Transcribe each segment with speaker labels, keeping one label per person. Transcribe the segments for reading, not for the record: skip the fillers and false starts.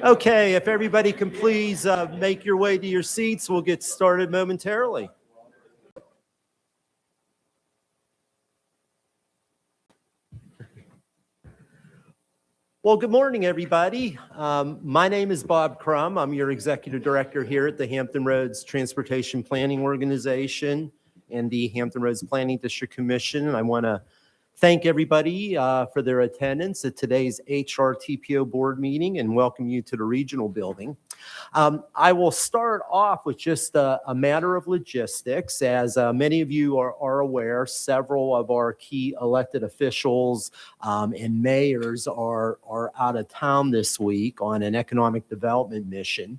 Speaker 1: Okay, if everybody can please make your way to your seats, we'll get started momentarily. Well, good morning, everybody. My name is Bob Crum. I'm your executive director here at the Hampton Roads Transportation Planning Organization and the Hampton Roads Planning District Commission. And I want to thank everybody for their attendance at today's HRTPO board meeting and welcome you to the regional building. I will start off with just a matter of logistics. As many of you are aware, several of our key elected officials and mayors are out of town this week on an economic development mission.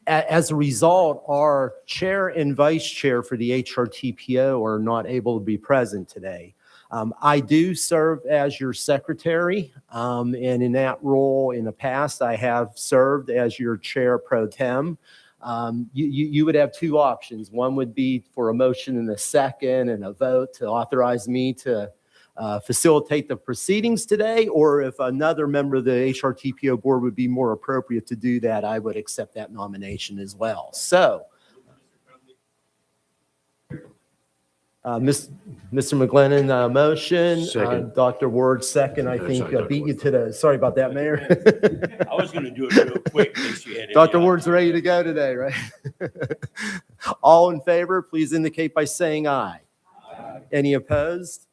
Speaker 1: As a result, our chair and vice chair for the HRTPO are not able to be present today. I do serve as your secretary, and in that role in the past, I have served as your chair pro tem. You would have two options. One would be for a motion and a second and a vote to authorize me to facilitate the proceedings today, or if another member of the HRTPO board would be more appropriate to do that, I would accept that nomination as well. So, Mr. McGlennon, motion. Dr. Ward, second. I think beat you to the. Sorry about that, Mayor.
Speaker 2: I was going to do it real quick.
Speaker 1: Dr. Ward's ready to go today, right? All in favor, please indicate by saying aye. Aye. Any opposed?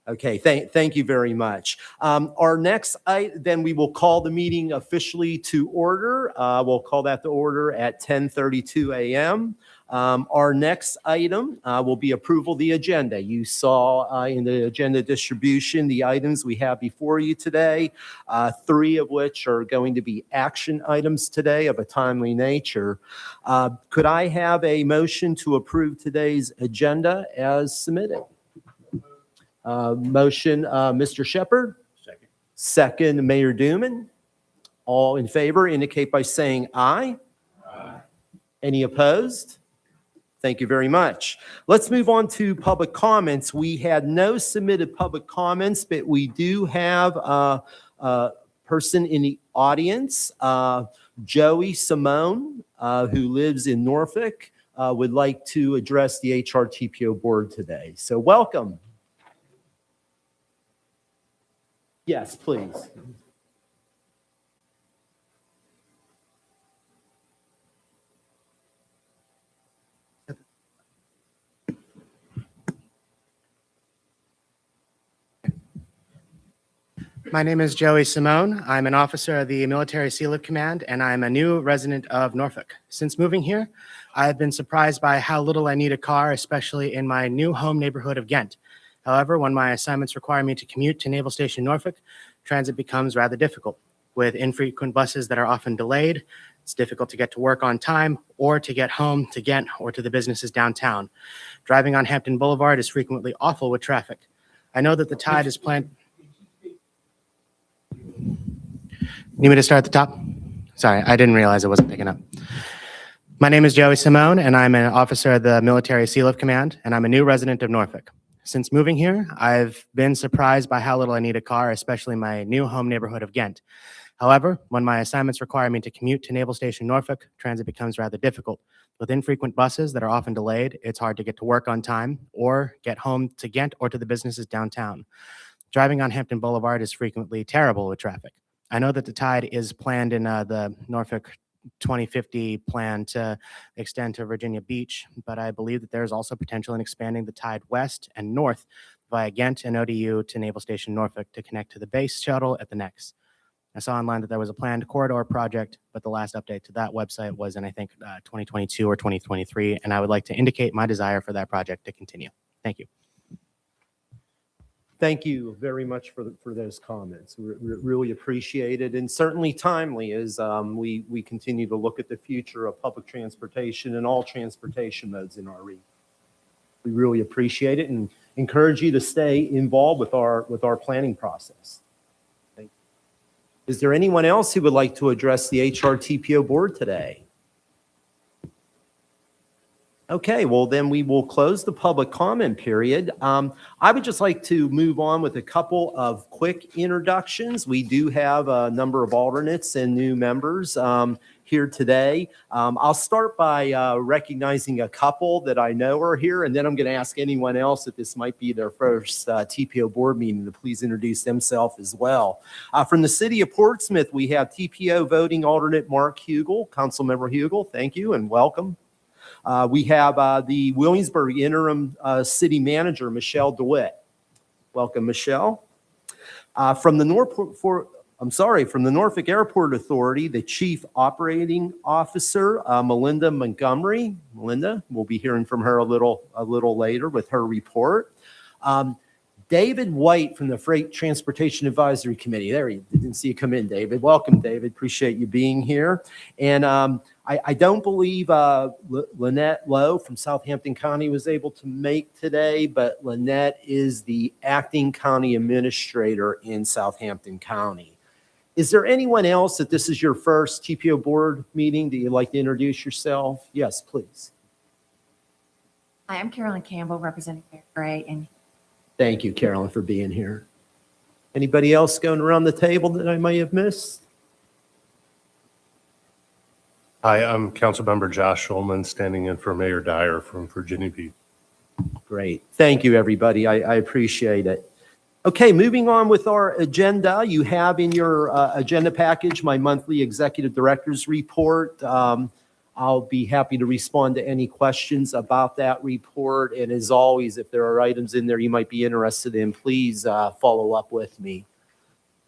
Speaker 1: Okay, thank you very much. Our next item, then we will call the meeting officially to order. We'll call that to order at 10:32 a.m. Our next item will be approval of the agenda. You saw in the agenda distribution the items we have before you today, three of which are going to be action items today of a timely nature. Could I have a motion to approve today's agenda as submitted? Motion, Mr. Shepard.
Speaker 2: Second.
Speaker 1: Second, Mayor Duman. All in favor indicate by saying aye.
Speaker 2: Aye.
Speaker 1: Any opposed? Thank you very much. Let's move on to public comments. We had no submitted public comments, but we do have a person in the audience, Joey Simone, who lives in Norfolk, would like to address the HRTPO board today. So welcome. Yes, please.
Speaker 3: My name is Joey Simone. I'm an officer of the Military Sealift Command, and I'm a new resident of Norfolk. Since moving here, I've been surprised by how little I need a car, especially in my new home neighborhood of Ghent. However, when my assignments require me to commute to Naval Station Norfolk, transit becomes rather difficult. With infrequent buses that are often delayed, it's difficult to get to work on time or to get home to Ghent or to the businesses downtown. Driving on Hampton Boulevard is frequently awful with traffic. I know that the tide is planned. Need me to start at the top? Sorry, I didn't realize I wasn't picking up. My name is Joey Simone, and I'm an officer of the Military Sealift Command, and I'm a new resident of Norfolk. Since moving here, I've been surprised by how little I need a car, especially in my new home neighborhood of Ghent. However, when my assignments require me to commute to Naval Station Norfolk, transit becomes rather difficult. With infrequent buses that are often delayed, it's hard to get to work on time or get home to Ghent or to the businesses downtown. Driving on Hampton Boulevard is frequently terrible with traffic. I know that the tide is planned in the Norfolk 2050 plan to extend to Virginia Beach, but I believe that there is also potential in expanding the tide west and north via Ghent and ODU to Naval Station Norfolk to connect to the base shuttle at the next. I saw online that there was a planned corridor project, but the last update to that website was in, I think, 2022 or 2023, and I would like to indicate my desire for that project to continue. Thank you.
Speaker 1: Thank you very much for those comments. We really appreciate it, and certainly timely as we continue to look at the future of public transportation and all transportation modes in our region. We really appreciate it and encourage you to stay involved with our planning process. Thank you. Is there anyone else who would like to address the HRTPO board today? Okay, well, then we will close the public comment period. I would just like to move on with a couple of quick introductions. We do have a number of alternates and new members here today. I'll start by recognizing a couple that I know are here, and then I'm going to ask anyone else if this might be their first TPO board meeting to please introduce themselves as well. From the city of Portsmouth, we have TPO voting alternate Mark Hugel. Councilmember Hugel, thank you and welcome. We have the Williamsburg interim city manager, Michelle DeWitt. Welcome, Michelle. From the Norfolk Airport Authority, the Chief Operating Officer, Melinda Montgomery. Melinda, we'll be hearing from her a little later with her report. David White from the Freight Transportation Advisory Committee. There, you didn't see you come in, David. Welcome, David. Appreciate you being here. And I don't believe Lynette Lowe from Southampton County was able to make today, but Lynette is the acting county administrator in Southampton County. Is there anyone else that this is your first TPO board meeting that you'd like to introduce yourself? Yes, please.
Speaker 4: Hi, I'm Carolyn Campbell, representing Mayor Gray. And
Speaker 1: Thank you, Carolyn, for being here. Anybody else going around the table that I might have missed?
Speaker 5: Hi, I'm Councilmember Josh Schulman, standing in for Mayor Dyer from Virginia Beach.
Speaker 1: Great. Thank you, everybody. I appreciate it. Okay, moving on with our agenda. You have in your agenda package my monthly executive director's report. I'll be happy to respond to any questions about that report. And as always, if there are items in there you might be interested in, please follow up with me.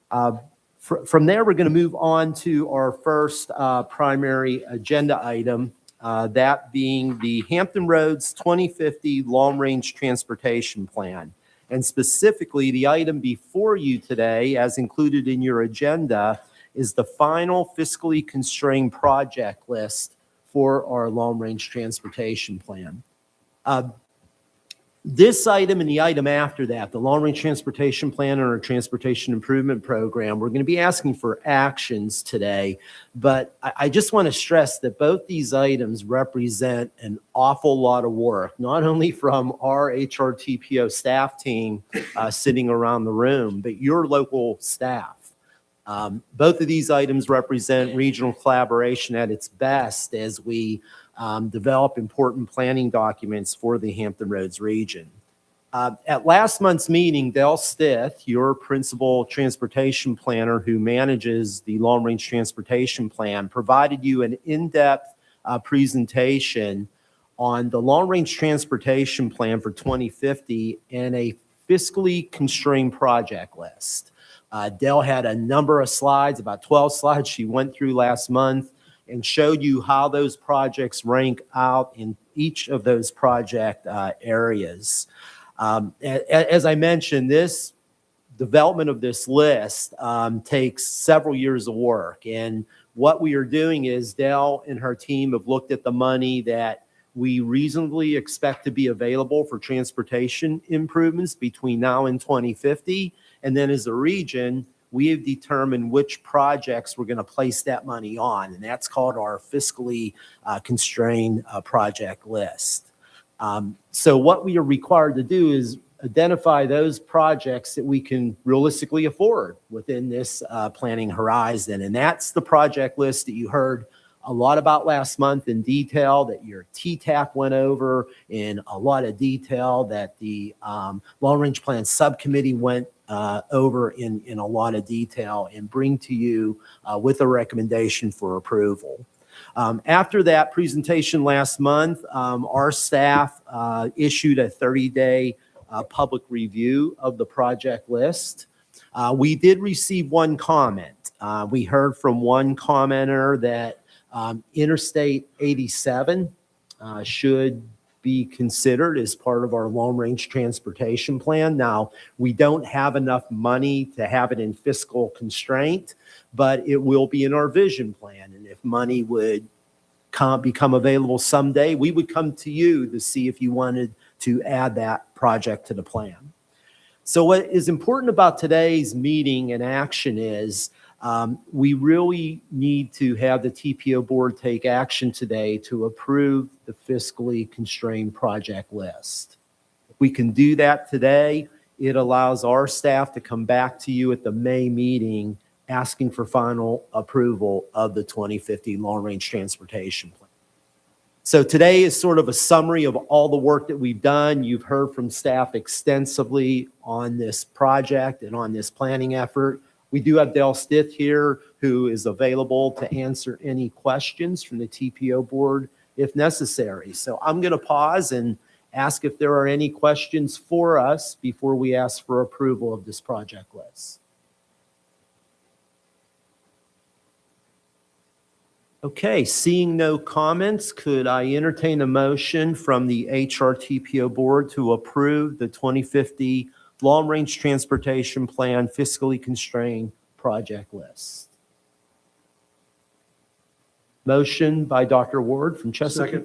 Speaker 1: From there, we're going to move on to our first primary agenda item, that being the Hampton Roads 2050 Long Range Transportation Plan. And specifically, the item before you today, as included in your agenda, is the final fiscally constrained project list for our Long Range Transportation Plan. This item and the item after that, the Long Range Transportation Plan and our Transportation Improvement Program, we're going to be asking for actions today. But I just want to stress that both these items represent an awful lot of work, not only from our HRTPO staff team sitting around the room, but your local staff. Both of these items represent regional collaboration at its best as we develop important planning documents for the Hampton Roads region. At last month's meeting, Del Stith, your principal transportation planner who manages the Long Range Transportation Plan, provided you an in-depth presentation on the Long Range Transportation Plan for 2050 and a fiscally constrained project list. Dell had a number of slides, about 12 slides she went through last month and showed you how those projects rank out in each of those project areas. As I mentioned, this development of this list takes several years of work. And what we are doing is Dell and her team have looked at the money that we reasonably expect to be available for transportation improvements between now and 2050. And then as a region, we have determined which projects we're going to place that money on. And that's called our fiscally constrained project list. So what we are required to do is identify those projects that we can realistically afford within this planning horizon. And that's the project list that you heard a lot about last month in detail, that your TTAC went over in a lot of detail, that the Long Range Plan Subcommittee went over in a lot of detail, and bring to you with a recommendation for approval. After that presentation last month, our staff issued a 30-day public review of the project list. We did receive one comment. We heard from one commenter that Interstate 87 should be considered as part of our long range transportation plan. Now, we don't have enough money to have it in fiscal constraint, but it will be in our vision plan. And if money would become available someday, we would come to you to see if you wanted to add that project to the plan. So what is important about today's meeting and action is We really need to have the TPO board take action today to approve the fiscally constrained project list. If we can do that today, it allows our staff to come back to you at the May meeting asking for final approval of the 2050 long-range transportation plan. So today is sort of a summary of all the work that we've done. You've heard from staff extensively on this project and on this planning effort. We do have Dale Stith here who is available to answer any questions from the TPO board if necessary. So I'm going to pause and ask if there are any questions for us before we ask for approval of this project list. Okay, seeing no comments, could I entertain a motion from the HRTPO board to approve the 2050 long-range transportation plan fiscally constrained project list? Motion by Dr. Ward from Chesapeake.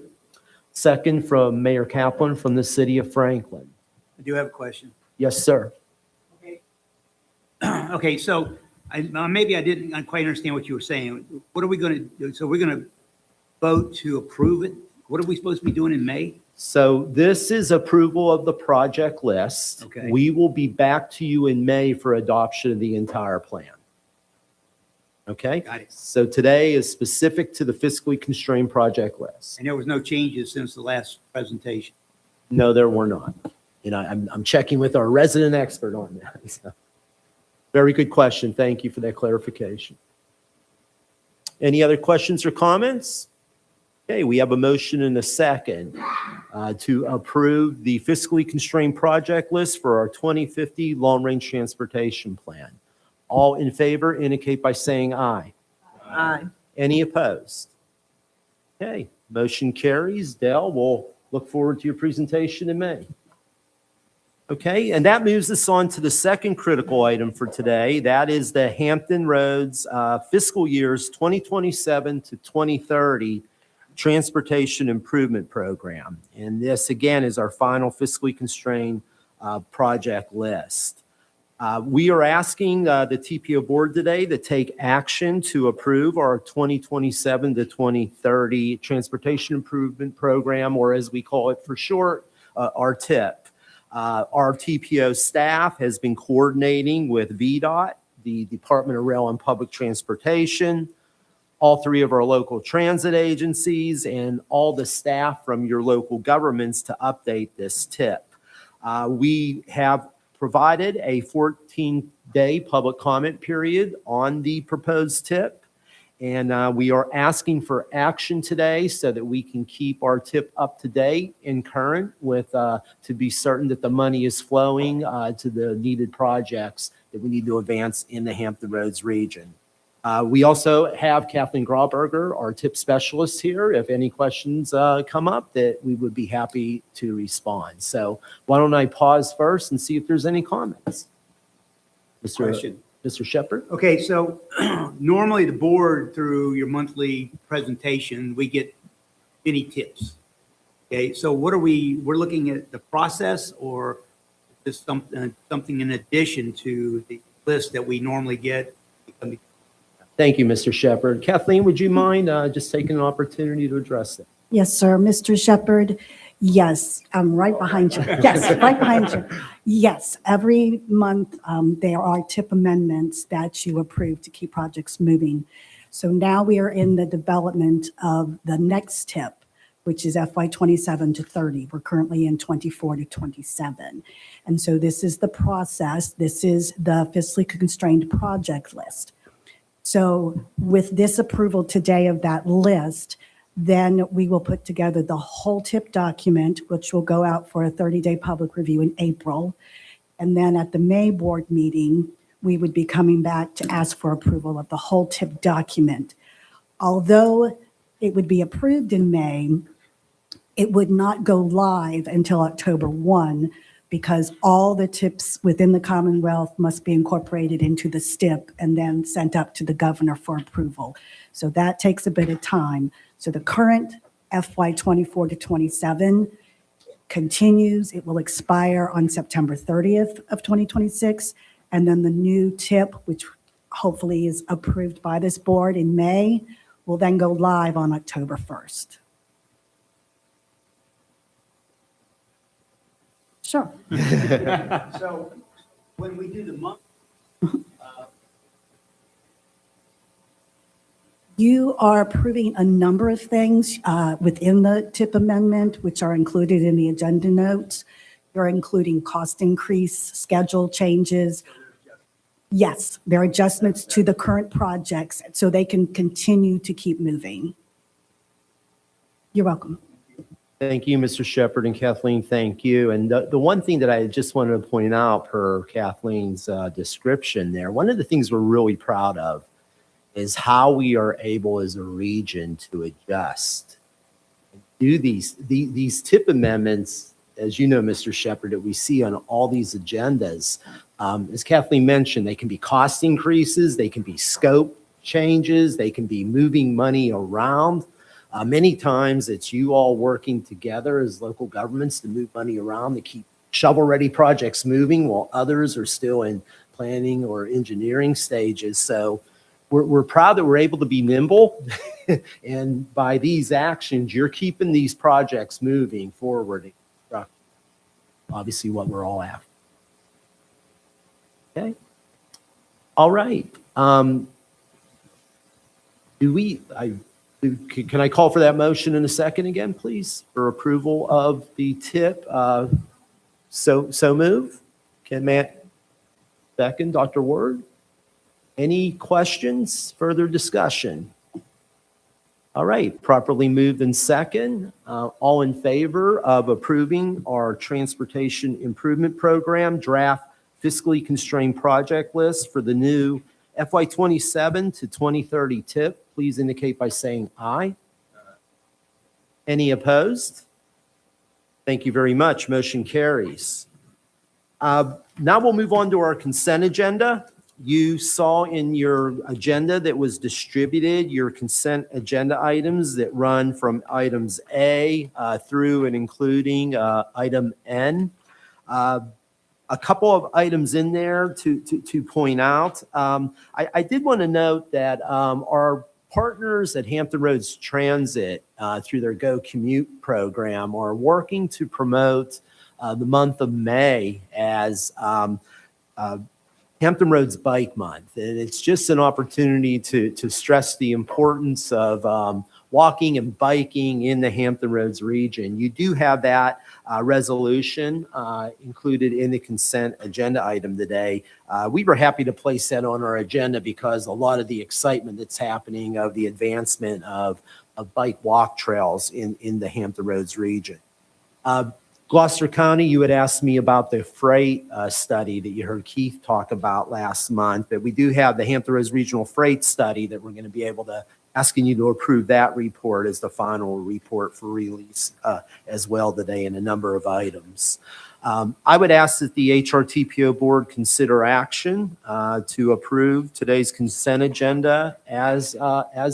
Speaker 1: Second from Mayor Kaplan from the city of Franklin.
Speaker 6: I do have a question.
Speaker 1: Yes, sir.
Speaker 6: Okay, so maybe I didn't quite understand what you were saying. What are we going to do? So we're going to vote to approve it? What are we supposed to be doing in May?
Speaker 1: So this is approval of the project list.
Speaker 6: Okay.
Speaker 1: We will be back to you in May for adoption of the entire plan. Okay?
Speaker 6: Got it.
Speaker 1: So today is specific to the fiscally constrained project list.
Speaker 6: And there was no changes since the last presentation.
Speaker 1: No, there were not. And I'm checking with our resident expert on that. So, very good question. Thank you for that clarification. Any other questions or comments? Okay, we have a motion and a second to approve the fiscally constrained project list for our 2050 long-range transportation plan. All in favor indicate by saying aye.
Speaker 7: Aye.
Speaker 1: Any opposed? Okay, motion carries. Dale, we'll look forward to your presentation in May. Okay, and that moves us on to the second critical item for today. That is the Hampton Roads fiscal years 2027 to 2030 Transportation Improvement Program. And this, again, is our final fiscally constrained project list. We are asking the TPO board today to take action to approve our 2027 to 2030 Transportation Improvement Program, or as we call it for short, our TIP. Our TPO staff has been coordinating with VDOT, the Department of Rail and Public Transportation, all three of our local transit agencies, and all the staff from your local governments to update this TIP. We have provided a 14-day public comment period on the proposed TIP. And we are asking for action today so that we can keep our TIP up to date and current with to be certain that the money is flowing to the needed projects that we need to advance in the Hampton Roads region. We also have Kathleen Grauberger, our TIP specialist here. If any questions come up, that we would be happy to respond. So why don't I pause first and see if there's any comments?
Speaker 6: Question.
Speaker 1: Mr. Shepherd?
Speaker 6: Okay, so normally the board, through your monthly presentation, we get any tips. Okay, so we're looking at the process, or is this something in addition to the list that we normally get?
Speaker 1: Thank you, Mr. Shepherd. Kathleen, would you mind just taking an opportunity to address that?
Speaker 7: Yes, sir. Mr. Shepherd, yes, I'm right behind you. Yes, right behind you. Yes, every month there are TIP amendments that you approve to keep projects moving. So now we are in the development of the next TIP, which is FY 27 to 30. We're currently in 24 to 27. And so this is the process. This is the fiscally constrained project list. So with this approval today of that list, then we will put together the whole TIP document, which will go out for a 30-day public review in April. And then at the May board meeting, we would be coming back to ask for approval of the whole TIP document. Although it would be approved in May, it would not go live until October 1, because all the TIPs within the Commonwealth must be incorporated into the STIP and then sent up to the governor for approval. So that takes a bit of time. So the current FY 24 to 27 continues. It will expire on September 30th of 2026. And then the new TIP, which hopefully is approved by this board in May, will then go live on October 1st. Sure.
Speaker 6: So when we do the month,
Speaker 7: You are approving a number of things within the TIP amendment, which are included in the agenda notes. You're including cost increase, schedule changes. Yes, there are adjustments to the current projects so they can continue to keep moving. You're welcome.
Speaker 1: Thank you, Mr. Shepherd, and Kathleen, thank you. And the one thing that I just wanted to point out per Kathleen's description there, one of the things we're really proud of is how we are able as a region to adjust, do these TIP amendments, as you know, Mr. Shepherd, that we see on all these agendas. As Kathleen mentioned, they can be cost increases, they can be scope changes, they can be moving money around. Many times it's you all working together as local governments to move money around to keep shovel-ready projects moving while others are still in planning or engineering stages. So we're proud that we're able to be nimble. And by these actions, you're keeping these projects moving forward. Obviously what we're all after. Okay. All right. Can I call for that motion in a second again, please, for approval of the TIP? So move. Can Matt second? Dr. Ward? Any questions, further discussion? All right, properly moved in second. All in favor of approving our Transportation Improvement Program draft fiscally constrained project list for the new FY27 to 2030 TIP, please indicate by saying aye. Any opposed? Thank you very much. Motion carries. Now we'll move on to our consent agenda. You saw in your agenda that was distributed your consent agenda items that run from items A through and including item N. A couple of items in there to point out. I did want to note that our partners at Hampton Roads Transit through their Go Commute program are working to promote the month of May as Hampton Roads Bike Month. And it's just an opportunity to stress the importance of walking and biking in the Hampton Roads region. You do have that resolution included in the consent agenda item today. We were happy to place that on our agenda because a lot of the excitement that's happening of the advancement of bike walk trails in the Hampton Roads region. Gloucester County, you had asked me about the freight study that you heard Keith talk about last month, but we do have the Hampton Roads Regional Freight Study that we're going to be able to, asking you to approve that report as the final report for release as well today in a number of items. I would ask that the HRTPO board consider action to approve today's consent agenda as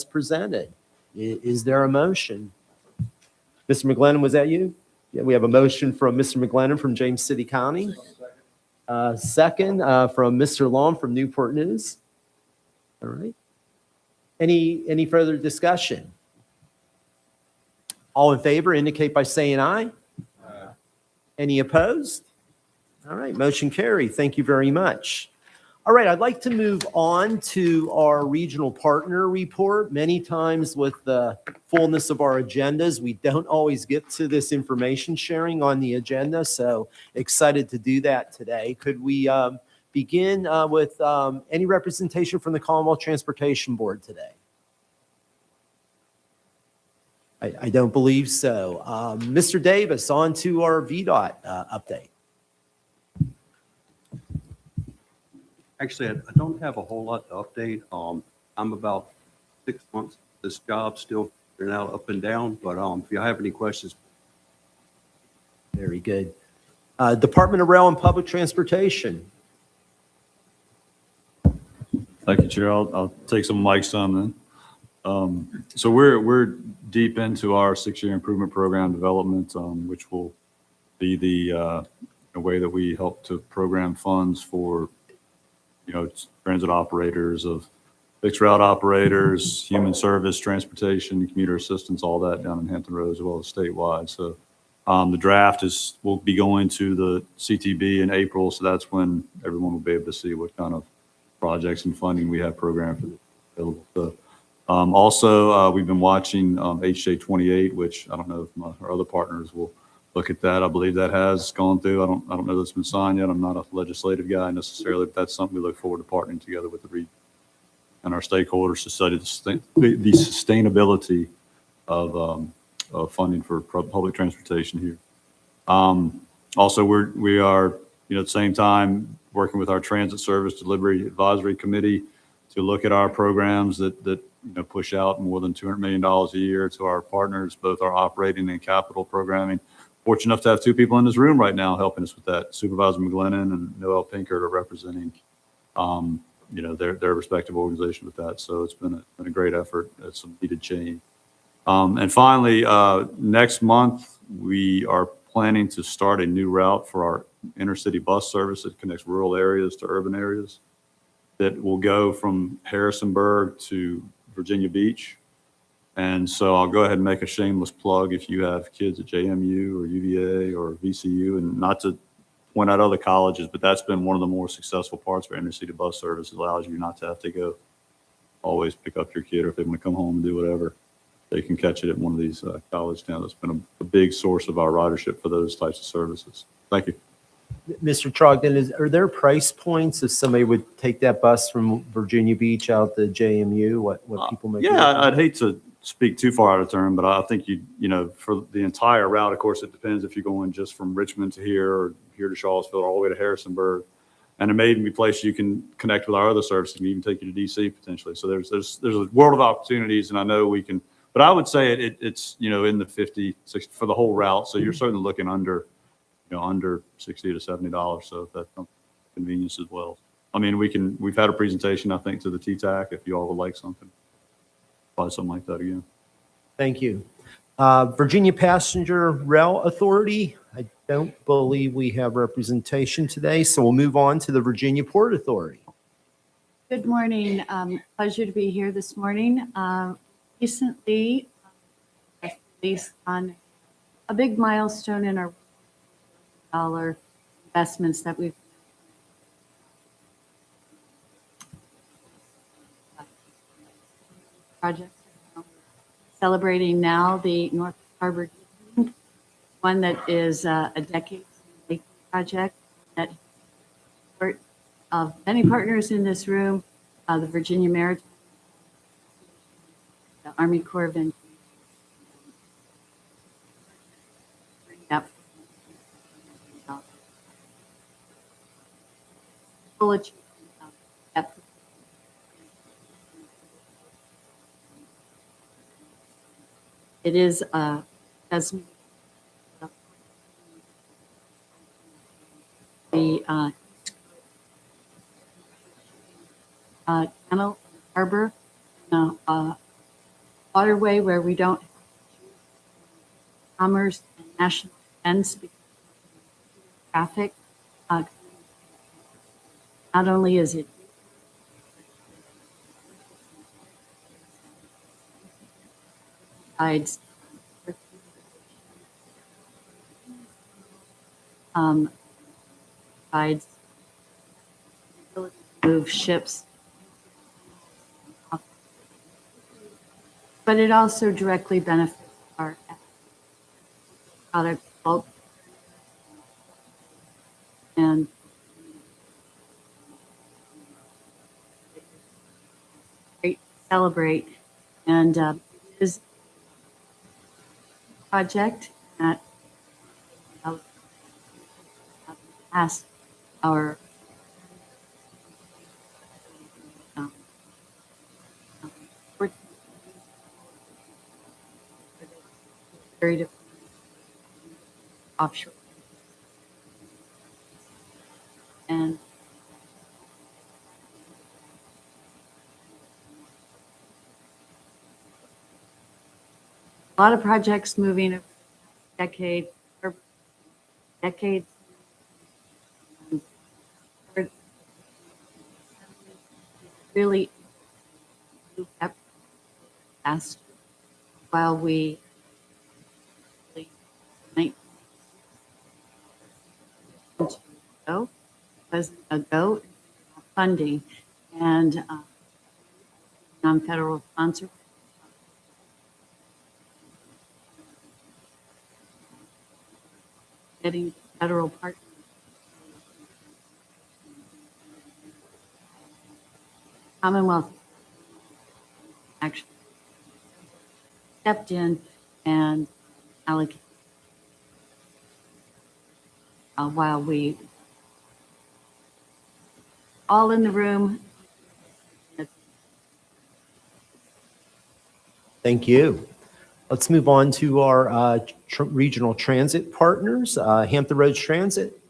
Speaker 1: presented. Is there a motion? Mr. McGlennon, was that you? Yeah, we have a motion from Mr. McGlennon from James City County. Second from Mr. Long from Newport News. All right. Any further discussion? All in favor indicate by saying aye. Any opposed? All right, motion carried. Thank you very much. All right, I'd like to move on to our regional partner report. Many times with the fullness of our agendas, we don't always get to this information sharing on the agenda, so excited to do that today. Could we begin with any representation from the Commonwealth Transportation Board today? I don't believe so. Mr. Davis, on to our VDOT update.
Speaker 8: Actually, I don't have a whole lot to update. I'm about 6 months in this job, still figuring out up and down, but if you have any questions.
Speaker 1: Very good. Department of Rail and Public Transportation.
Speaker 9: Thank you, Chair. I'll take some of Mike's time then. So we're deep into our 6-year improvement program development, which will be the way that we help to program funds for transit operators, of fixed route operators, human service, transportation, commuter assistance, all that down in Hampton Roads as well as statewide. So the draft will be going to the CTB in April. So that's when everyone will be able to see what kind of projects and funding we have programmed for available. So, also, we've been watching HJ28, which I don't know if our other partners will look at that. I believe that has gone through. I don't know that it's been signed yet. I'm not a legislative guy necessarily, but that's something we look forward to partnering together with the region and our stakeholders to study the sustainability of funding for public transportation here. Also, we are, at the same time, working with our Transit Service Delivery Advisory Committee to look at our programs that push out more than $200 million a year to our partners, both our operating and capital programming. Fortunate enough to have two people in this room right now helping us with that. Supervisor McGlennon and Noel Pinkert are representing, their respective organization with that. So it's been a great effort. It's some needed change. And finally, next month, we are planning to start a new route for our intercity bus service that connects rural areas to urban areas that will go from Harrisonburg to Virginia Beach. And so I'll go ahead and make a shameless plug if you have kids at JMU or UVA or VCU, and not to point out other colleges, but that's been one of the more successful parts of our intercity bus service. It allows you not to have to go always pick up your kid, or if they want to come home and do whatever, they can catch it at one of these college towns. It's been a big source of our ridership for those types of services. Thank you.
Speaker 1: Mr. Trogdon, are there price points if somebody would take that bus from Virginia Beach out to JMU? What people make?
Speaker 9: Yeah, I'd hate to speak too far out of turn, but I think for the entire route, of course, it depends if you're going just from Richmond to here or here to Charlottesville, all the way to Harrisonburg. And there may even be places you can connect with our other services and even take you to DC potentially. So there's a world of opportunities, and I know we can. But I would say it's in the 50, 60 for the whole route. So you're certainly looking under $60 to $70. So if that's convenience as well. I mean, we've had a presentation, I think, to the TTAC if you all would like something. Probably something like that again.
Speaker 1: Thank you. Virginia Passenger Rail Authority, I don't believe we have representation today, so we'll move on to the Virginia Port Authority.
Speaker 10: Good morning. Pleasure to be here this morning. Recently, released on a big milestone in our dollar investments that we've projects. Celebrating now the North Harbor, one that is a decade project that of many partners in this room, the Virginia Maritime, the Army Corps of Engineers. It is as the Channel Harbor waterway where we don't commerce and national defense because of traffic. Not only is it provides provides ability to move ships, but it also directly benefits our product bulk and great to celebrate. And is a project that asked our very different offshore and a lot of projects moving over decade or decades. really move that faster while we go was a go funding and non-federal sponsor. Getting federal partners. Commonwealth actually stepped in and allocated while we all in the room.
Speaker 1: Thank you. Let's move on to our regional transit partners, Hampton Roads Transit.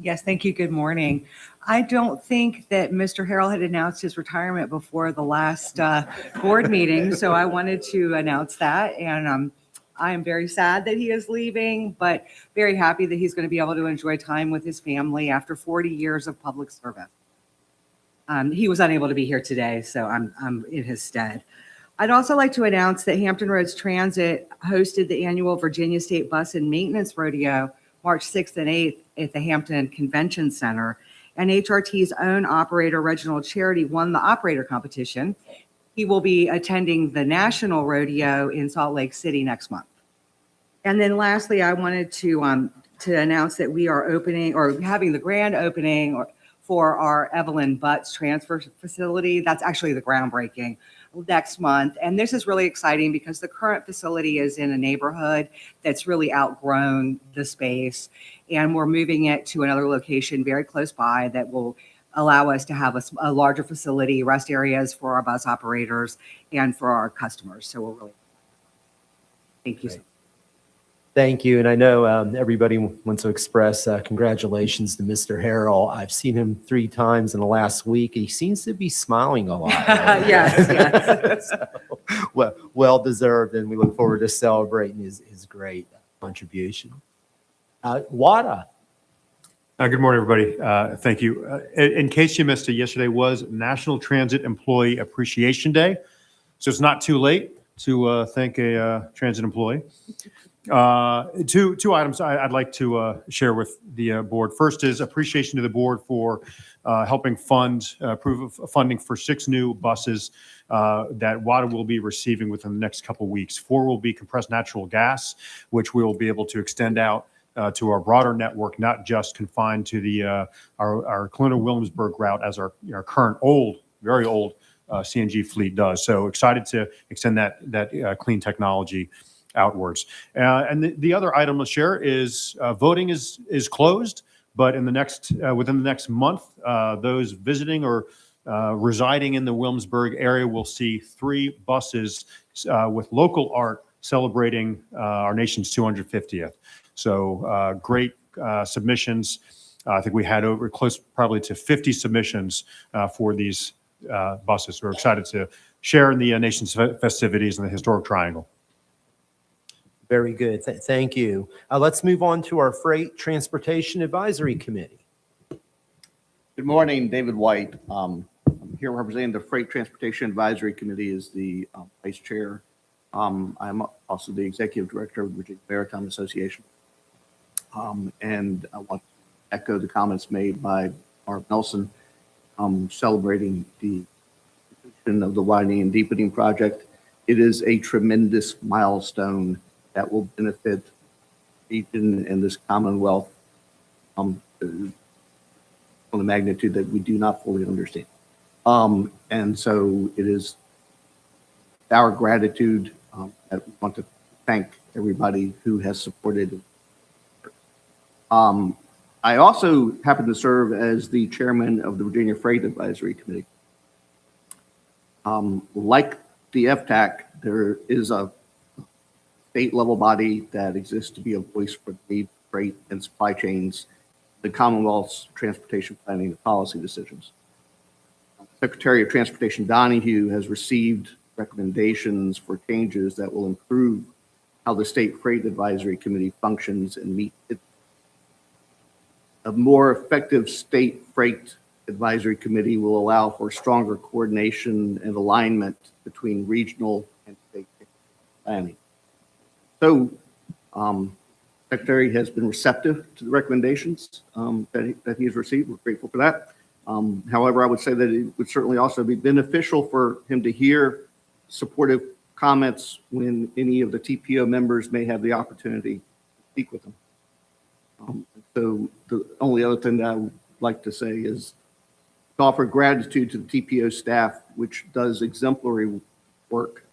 Speaker 11: Yes, thank you. Good morning. I don't think that Mr. Harrell had announced his retirement before the last board meeting, so I wanted to announce that. And I am very sad that he is leaving, but very happy that he's going to be able to enjoy time with his family after 40 years of public service. He was unable to be here today, so I'm in his stead. I'd also like to announce that Hampton Roads Transit hosted the annual Virginia State Bus and Maintenance Rodeo March 6th and 8th at the Hampton Convention Center. And HRT's own operator, Reginald Charity, won the operator competition. He will be attending the National Rodeo in Salt Lake City next month. And then lastly, I wanted to announce that we are opening or having the grand opening for our Evelyn Butts transfer facility. That's actually the groundbreaking next month. And this is really exciting because the current facility is in a neighborhood that's really outgrown the space. And we're moving it to another location very close by that will allow us to have a larger facility, rest areas for our bus operators and for our customers. So we're really, thank you.
Speaker 1: Great. Thank you. And I know everybody wants to express congratulations to Mr. Harrell. I've seen him 3 times in the last week. He seems to be smiling a lot.
Speaker 11: Yes.
Speaker 1: So, well deserved. And we look forward to celebrating his great contribution. Wada.
Speaker 12: Good morning, everybody. Thank you. In case you missed it, yesterday was National Transit Employee Appreciation Day. So it's not too late to thank a transit employee. Two items I'd like to share with the board. First is appreciation to the board for helping approve of funding for 6 new buses that WADA will be receiving within the next couple of weeks. 4 will be compressed natural gas, which we will be able to extend out to our broader network, not just confined to the our Kelowna-Williamsburg route as our current very old CNG fleet does. So excited to extend that clean technology outwards. And the other item to share is voting is closed, but in the within the next month, those visiting or residing in the Williamsburg area will see 3 buses with local art celebrating our nation's 250th. So great submissions. I think we had over close probably to 50 submissions for these buses. We're excited to share in the nation's festivities in the historic triangle.
Speaker 1: Very good. Thank you. Let's move on to our Freight Transportation Advisory Committee.
Speaker 13: Good morning, David White. I'm here representing the Freight Transportation Advisory Committee as the vice chair. I'm also the executive director of the Virginia Maritime Association. And I want to echo the comments made by Mark Nelson celebrating the completion of the widening and deepening project. It is a tremendous milestone that will benefit the region and this Commonwealth on the magnitude that we do not fully understand. And so it is our gratitude that we want to thank everybody who has supported it. I also happen to serve as the chairman of the Virginia Freight Advisory Committee. Like the FTAC, there is a state level body that exists to be a voice for the freight and supply chains, the Commonwealth's transportation planning and policy decisions. Secretary of Transportation Donahue has received recommendations for changes that will improve how the State Freight Advisory Committee functions and meet it. A more effective state freight Advisory Committee will allow for stronger coordination and alignment between regional and state planning. So, Secretary has been receptive to the recommendations that he has received. We're grateful for that. However, I would say that it would certainly also be beneficial for him to hear supportive comments when any of the TPO members may have the opportunity to speak with them. So the only other thing that I would like to say is to offer gratitude to the TPO staff, which does exemplary work,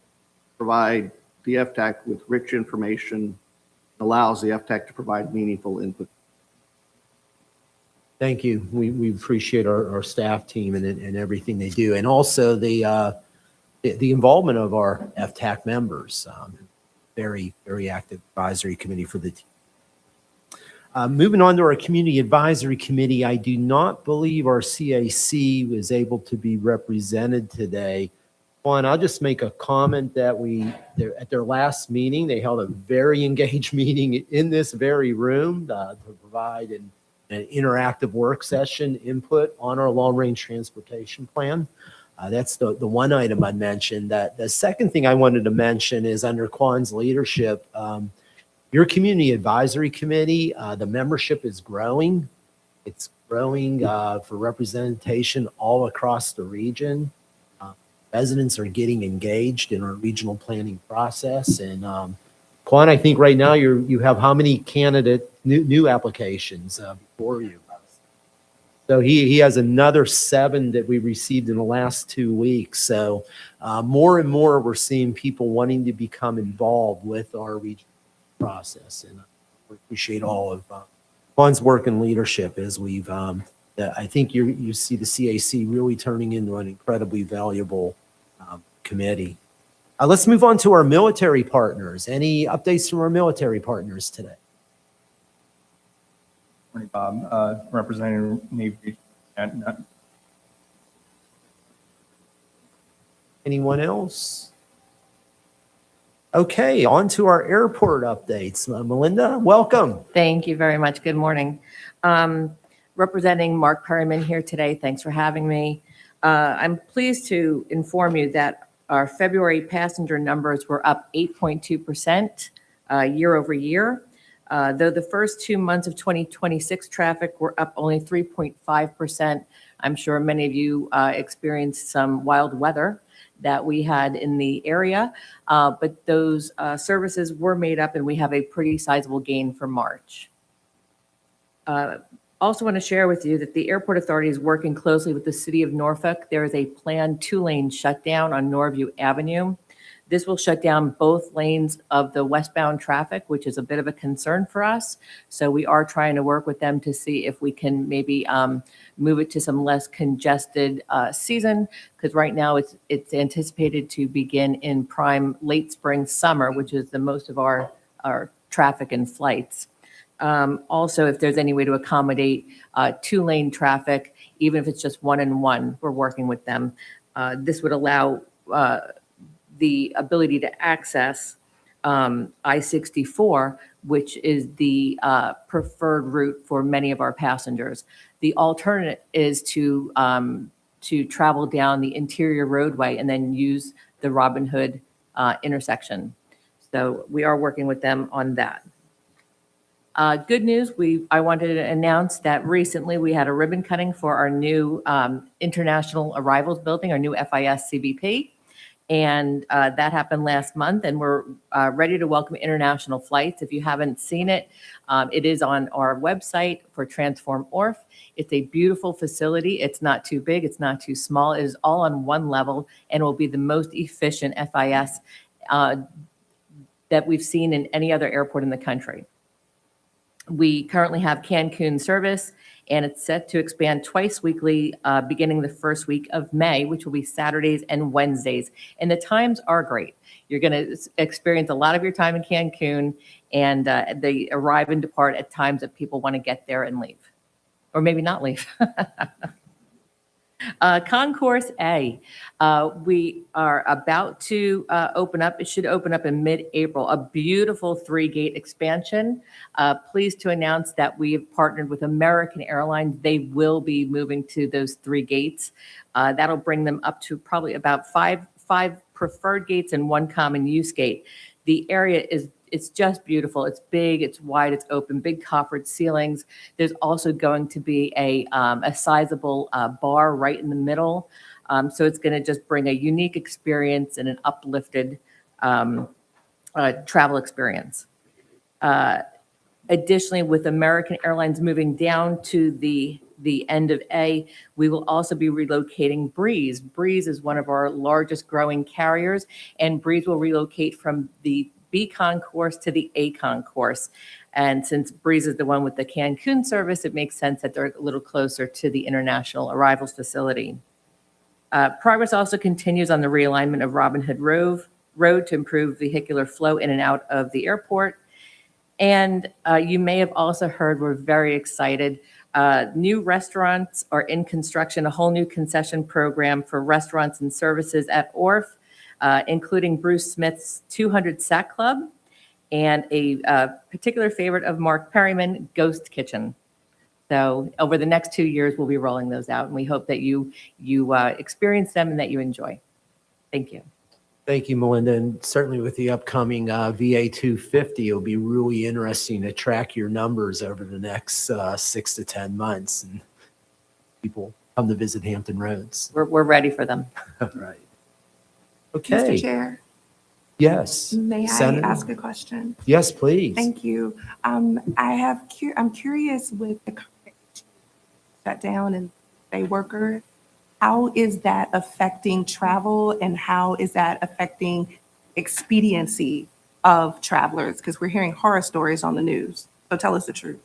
Speaker 13: provide the FTAC with rich information, allows the FTAC to provide meaningful input.
Speaker 1: Thank you. We appreciate our staff team and everything they do, and also the involvement of our FTAC members. Very, very active advisory committee for the team. Moving on to our community advisory committee, I do not believe our CAC was able to be represented today. One, I'll just make a comment that at their last meeting, they held a very engaged meeting in this very room to provide an interactive work session input on our long-range transportation plan. That's the one item I mentioned. That the second thing I wanted to mention is under Quan's leadership, your community advisory committee, the membership is growing. It's growing for representation all across the region. Residents are getting engaged in our regional planning process. And Quan, I think right now you have how many new applications before you? So he has another 7 that we received in the last 2 weeks. So more and more we're seeing people wanting to become involved with our regional process. And we appreciate all of Quan's work and leadership as we've, I think you see the CAC really turning into an incredibly valuable committee. Let's move on to our military partners. Any updates from our military partners today?
Speaker 14: Morning, Bob. Representative Navy.
Speaker 1: Anyone else? Okay, on to our airport updates. Melinda, welcome.
Speaker 15: Thank you very much. Good morning. Representing Mark Perryman here today. Thanks for having me. I'm pleased to inform you that our February passenger numbers were up 8.2% year over year. Though the first 2 months of 2026 traffic were up only 3.5%, I'm sure many of you experienced some wild weather that we had in the area, but those services were made up and we have a pretty sizable gain for March. Also want to share with you that the airport authority is working closely with the city of Norfolk. There is a planned 2-lane shutdown on Norview Avenue. This will shut down both lanes of the westbound traffic, which is a bit of a concern for us. So we are trying to work with them to see if we can maybe move it to some less congested season, because right now it's anticipated to begin in prime late spring, summer, which is the most of our traffic and flights. Also, if there's any way to accommodate 2-lane traffic, even if it's just 1-and-1, we're working with them. This would allow the ability to access I-64, which is the preferred route for many of our passengers. The alternate is to travel down the interior roadway and then use the Robin Hood intersection. So we are working with them on that. Good news, I wanted to announce that recently we had a ribbon cutting for our new International Arrivals Building, our new FIS CBP. And that happened last month, and we're ready to welcome international flights. If you haven't seen it, it is on our website for Transform ORF. It's a beautiful facility. It's not too big. It's not too small. It is all on one level and will be the most efficient FIS that we've seen in any other airport in the country. We currently have Cancun service, and it's set to expand twice weekly beginning the first week of May, which will be Saturdays and Wednesdays. And the times are great. You're going to experience a lot of your time in Cancun, and they arrive and depart at times that people want to get there and leave, or maybe not leave. Concourse A, we are about to open up. It should open up in mid-April, a beautiful 3-gate expansion. Pleased to announce that we have partnered with American Airlines. They will be moving to those 3 gates. That'll bring them up to probably about five preferred gates and 1 common use gate. The area it's just beautiful. It's big, it's wide, it's open, big coffered ceilings. There's also going to be a sizable bar right in the middle. So it's going to just bring a unique experience and an uplifted travel experience. Additionally, with American Airlines moving down to the end of A, we will also be relocating Breeze. Breeze is one of our largest growing carriers, and Breeze will relocate from the B concourse to the A concourse. And since Breeze is the one with the Cancun service, it makes sense that they're a little closer to the international arrivals facility. Progress also continues on the realignment of Robin Hood Road to improve vehicular flow in and out of the airport. And you may have also heard, we're very excited, new restaurants are in construction, a whole new concession program for restaurants and services at ORF, including Bruce Smith's 200 Sack Club and a particular favorite of Mark Perryman, Ghost Kitchen. So over the next 2 years, we'll be rolling those out, and we hope that you experience them and that you enjoy. Thank you.
Speaker 1: Thank you, Melinda. And certainly with the upcoming VA 250, it'll be really interesting to track your numbers over the next 6 to 10 months. And people come to visit Hampton Roads.
Speaker 15: We're ready for them.
Speaker 1: Right. Okay.
Speaker 16: Mr. Chair,
Speaker 1: Yes.
Speaker 16: may
Speaker 1: Senator?
Speaker 16: I ask a question?
Speaker 1: Yes, please.
Speaker 16: Thank you. I'm curious with the shutdown and day worker, how is that affecting travel and how is that affecting expediency of travelers? Because we're hearing horror stories on the news. So tell us the truth.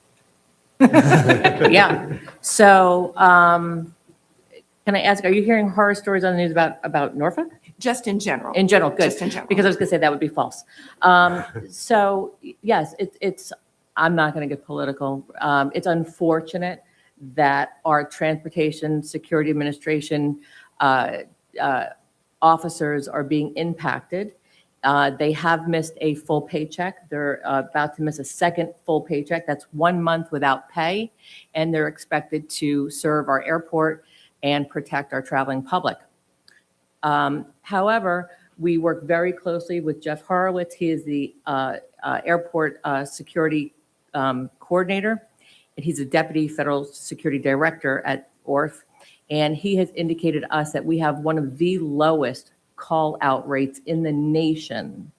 Speaker 15: Yeah. So can I ask, are you hearing horror stories on the news about Norfolk?
Speaker 16: Just in general.
Speaker 15: In general, good.
Speaker 16: Just in general.
Speaker 15: Because I was going to say that would be false. So yes, it's, I'm not going to get political. It's unfortunate that our Transportation Security Administration officers are being impacted. They have missed a full paycheck. They're about to miss a second full paycheck. That's 1 month without pay, and they're expected to serve our airport and protect our traveling public. However, we work very closely with Jeff Horowitz. He is the airport security coordinator, and he's a deputy federal security director at ORF. And he has indicated to us that we have one of the lowest call out rates in the nation.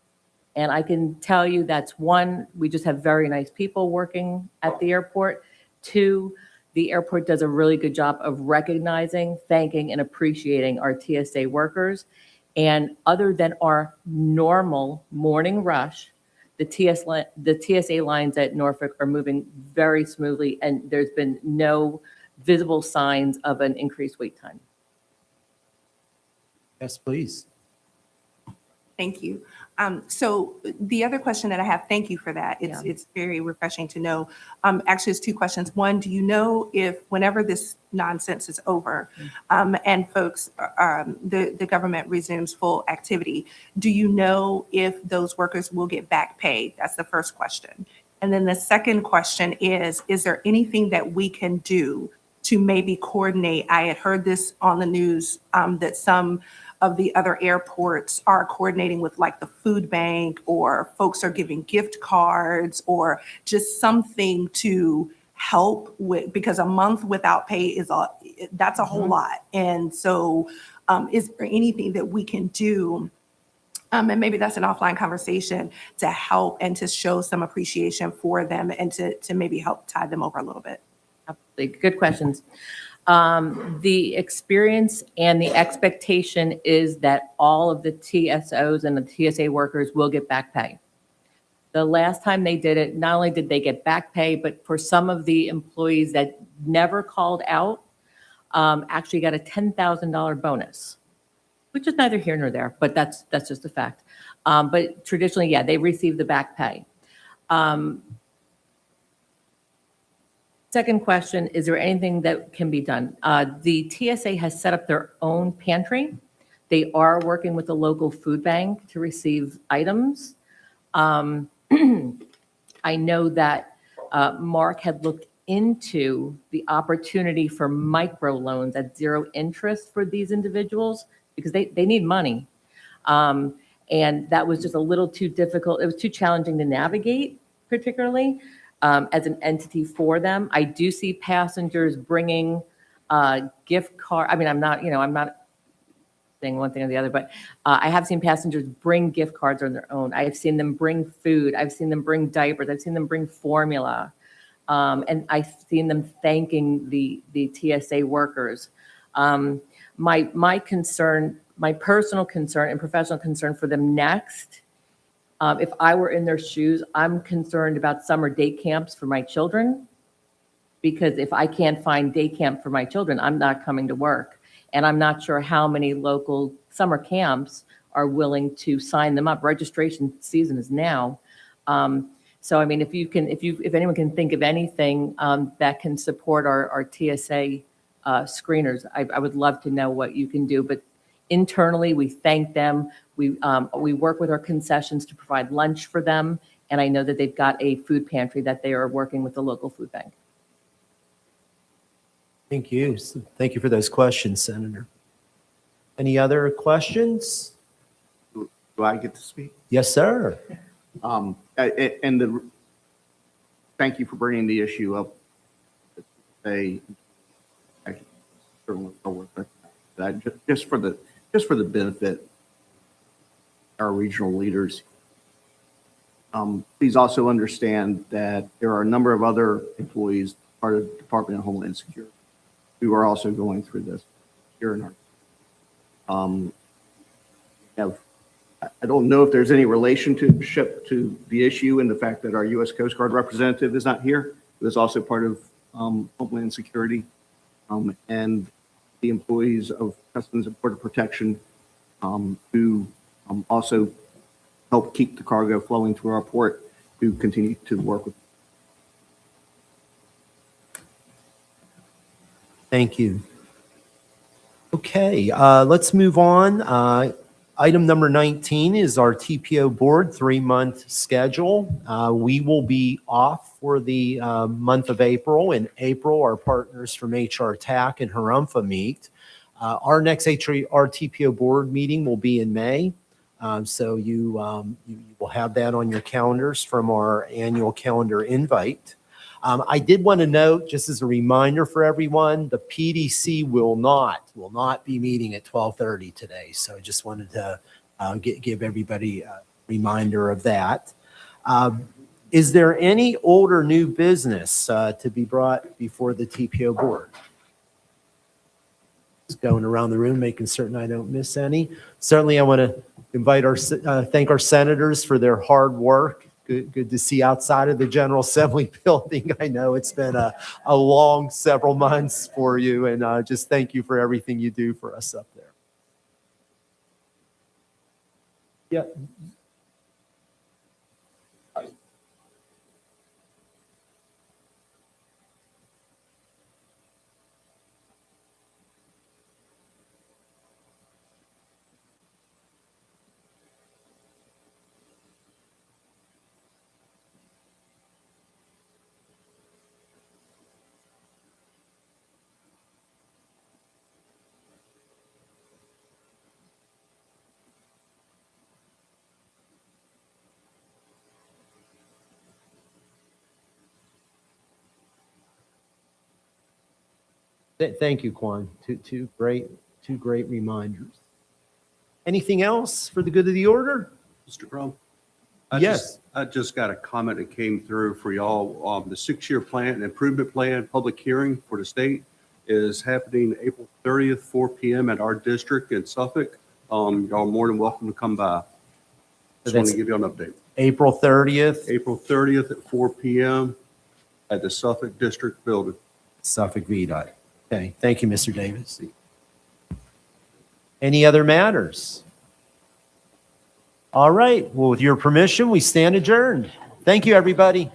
Speaker 15: And I can tell you that's one, we just have very nice people working at the airport. 2, the airport does a really good job of recognizing, thanking, and appreciating our TSA workers. And other than our normal morning rush, the TSA lines at Norfolk are moving very smoothly, and there's been no visible signs of an increased wait time.
Speaker 1: Yes, please.
Speaker 16: Thank you. So the other question that I have, thank you for that. It's very refreshing to know. Actually, it's 2 questions. One, do you know if whenever this nonsense is over and folks, the government resumes full activity, do you know if those workers will get back pay? That's the first question. And then the second question is there anything that we can do to maybe coordinate? I had heard this on the news that some of the other airports are coordinating with like the food bank, or folks are giving gift cards, or just something to help with, because a month without pay that's a whole lot. And so is there anything that we can do, and maybe that's an offline conversation, to help and to show some appreciation for them and to maybe help tide them over a little bit?
Speaker 15: Absolutely. Good questions. The experience and the expectation is that all of the TSOs and the TSA workers will get back pay. The last time they did it, not only did they get back pay, but for some of the employees that never called out, actually got a $10,000 bonus, which is neither here nor there, but that's just a fact. But traditionally, yeah, they received the back pay. Second question, is there anything that can be done? The TSA has set up their own pantry. They are working with the local food bank to receive items. I know that Mark had looked into the opportunity for microloans at zero interest for these individuals because they need money. And that was just a little too difficult. It was too challenging to navigate, particularly as an entity for them. I do see passengers bringing gift card. I mean, I'm not saying one thing or the other, but I have seen passengers bring gift cards on their own. I've seen them bring food. I've seen them bring diapers. I've seen them bring formula. And I've seen them thanking the TSA workers. My concern, my personal concern and professional concern for them next, if I were in their shoes, I'm concerned about summer day camps for my children. Because if I can't find day camp for my children, I'm not coming to work. And I'm not sure how many local summer camps are willing to sign them up. Registration season is now. So, I mean, if anyone can think of anything that can support our TSA screeners, I would love to know what you can do. But internally, we thank them. We work with our concessions to provide lunch for them. And I know that they've got a food pantry that they are working with the local food bank.
Speaker 1: Thank you. Thank you for those questions, Senator. Any other questions?
Speaker 13: Do I get to speak?
Speaker 1: Yes, sir.
Speaker 13: Thank you for bringing the issue up. I certainly will work with that. Just for the benefit of our regional leaders. Please also understand that there are a number of other employees, part of the Department of Homeland Security, who are also going through this here in our. I don't know if there's any relationship to the issue and the fact that our U.S. Coast Guard representative is not here, who is also part of Homeland Security, and the employees of Customs and Border Protection, who also help keep the cargo flowing through our port, who continue to work with.
Speaker 1: Thank you. Okay, let's move on. Item number 19 is our TPO board 3-month schedule. We will be off for the month of April. In April, our partners from HRTAC and Harumpha meet. Our next HRTPO board meeting will be in May. So you will have that on your calendars from our annual calendar invite. I did want to note, just as a reminder for everyone, the PDC will not be meeting at 12:30 today. So I just wanted to give everybody a reminder of that. Is there any old or new business to be brought before the TPO board? Just going around the room, making certain I don't miss any. Certainly, I want to thank our senators for their hard work. Good to see outside of the General Assembly building. I know it's been a long several months for you, and just thank you for everything you do for us up there. Yeah. Thank you, Quan. Two great reminders. Anything else for the good of the order?
Speaker 8: Mr. Crum?
Speaker 1: Yes.
Speaker 8: I just got a comment that came through for y'all. The 6-year plan, improvement plan, public hearing for the state is happening April 30th, 4 p.m. at our district in Suffolk. Y'all are more than welcome to come by. Just want to give you an update.
Speaker 1: April 30th.
Speaker 8: April 30th at 4 p.m. at the Suffolk District Building.
Speaker 1: Suffolk VDOT. Okay, thank you, Mr. Davis. Any other matters? All right, well, with your permission, we stand adjourned. Thank you, everybody.